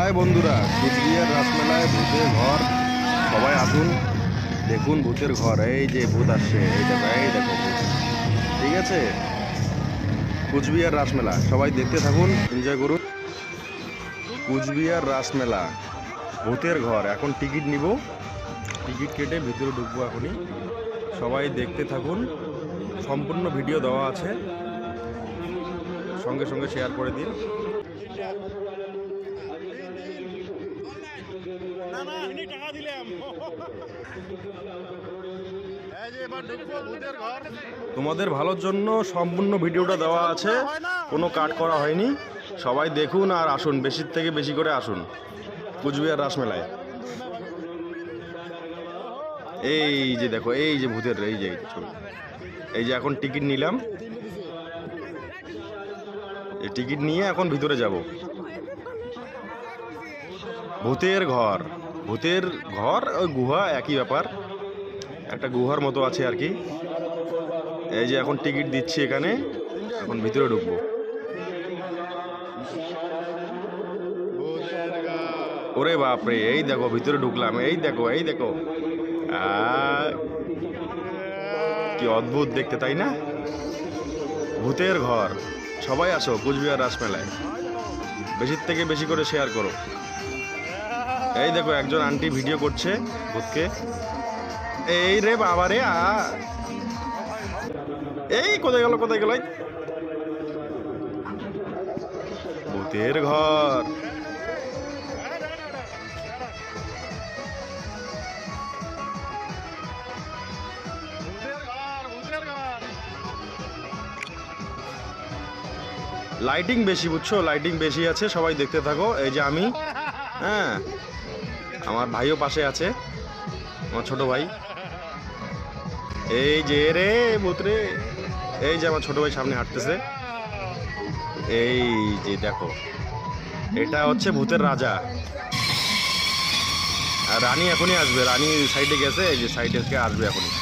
High বন্ধুরা, কুচবিহার রাসমেলায় ভূতের ঘর। সবাই আসুন, দেখুন ভূতের ঘর। এই যে ভূত আসছে, এই দেখো ভূত। ঠিক আছে, কুচবিহার রাসমেলা সবাই দেখতে থাকুন, এনজয় করুন। কুচবিহার রাসমেলা ভূতের ঘর। এখন টিকিট নিব, টিকিট কেটে ভিতরে ঢুকবো এখনই। সবাই দেখতে থাকুন, সম্পূর্ণ ভিডিও দেওয়া আছে, সঙ্গে সঙ্গে শেয়ার করে দিন। তোমাদের ভালোর জন্য সম্পূর্ণ ভিডিওটা দেওয়া আছে, কোনো কাট করা হয়নি। সবাই দেখুন আর আসুন, বেশির থেকে বেশি করে আসুন কুচবিহার রাসমেলায়। এই যে দেখো, এই যে ভূতের, এই যে ছবি। এই যে এখন টিকিট নিলাম, এই টিকিট নিয়ে এখন ভিতরে যাব। ভূতের ঘর, ভূতের ঘর ওই গুহা একই ব্যাপার, একটা গুহার মতো আছে আর কি। এই যে এখন টিকিট দিচ্ছি এখানে, এখন ভিতরে ঢুকবো। ওরে বাপরে, এই দেখো ভিতরে ঢুকলাম। এই দেখো, এই দেখো, কি অদ্ভুত দেখতে, তাই না? ভূতের ঘর। সবাই আসো কুচবিহার রাসমেলায়, বেশির থেকে বেশি করে শেয়ার করো। এই দেখো একজন আন্টি ভিডিও করছে ভূতকে। এই রে বাবা রে, এই কোথায় গেল, কোথায় গেল? ভূতের ঘর। লাইটিং বেশি, বুঝছো, লাইটিং বেশি আছে, সবাই দেখতে থাকো। এই যে আমি, হ্যাঁ, আমার ভাইও পাশে আছে, আমার ছোট ভাই। এই যে রে ভূত রে, এই যে আমার ছোট ভাই সামনে হাঁটতেছে। এই যে দেখো, এটা হচ্ছে ভূতের রাজা, আর রানী এখনই আসবে। রানী সাইডে গেছে, এই যে সাইডে আসবে এখনই।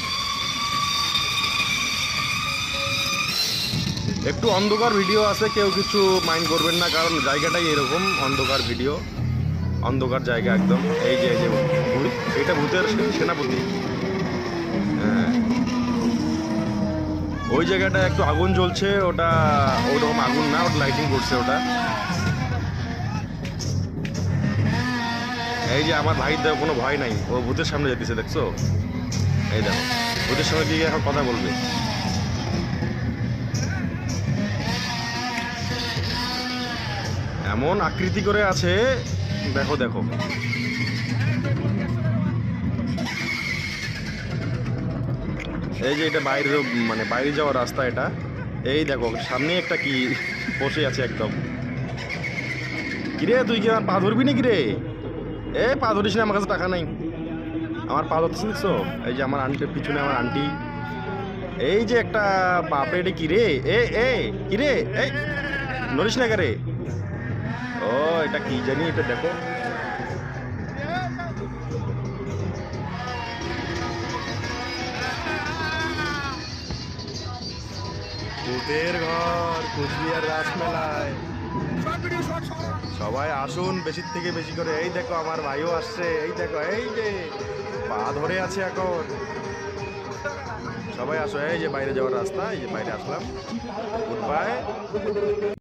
একটু অন্ধকার ভিডিও আছে, কেউ কিছু মাইন্ড করবেন না, কারণ জায়গাটাই এরকম অন্ধকার ভিডিও, অন্ধকার জায়গা একদম। এই যে এটা ভূতের সেনাপতি। হ্যাঁ, ওই জায়গাটা একটু আগুন জ্বলছে, ওটা ওরকম আগুন না, ওটা লাইটিং করছে ওটা। এই যে আমার ভাই, কোনো ভয় নাই, ও ভূতের সামনে যেতেছে, দেখছো? এই দেখো, ভূতের সঙ্গে গিয়ে এখন কথা বলবে। এমন আকৃতি করে আছে, দেখো দেখো। এই যে এটা বাইরে, মানে বাইরে যাওয়ার রাস্তা এটা। এই দেখো সামনে একটা কি বসে আছে একদম। কিরে, তুই কি আমার পা ধরবি নাকি রে? এ পা ধরিস না, আমার কাছে টাকা নাই। আমার পা ধরতেছিস, দেখছো? এই যে আমার আন্টির পিছনে আমার আন্টি। এই যে একটা বাপরে, এটা কিরে? এ কিরে, এই নড়িস না কে রে? ও, এটা কি জানি, এটা দেখো। ভূতের ঘর কুচবিহার রাসমেলায়। সবাই আসুন, বেশির থেকে বেশি করে। এই দেখো আমার ভাইও আসছে, এই দেখো, এই যে পা ধরে আছে এখন। সবাই আসো, এই যে বাইরে যাওয়ার রাস্তা, এই যে বাইরে আসলাম। Good bye.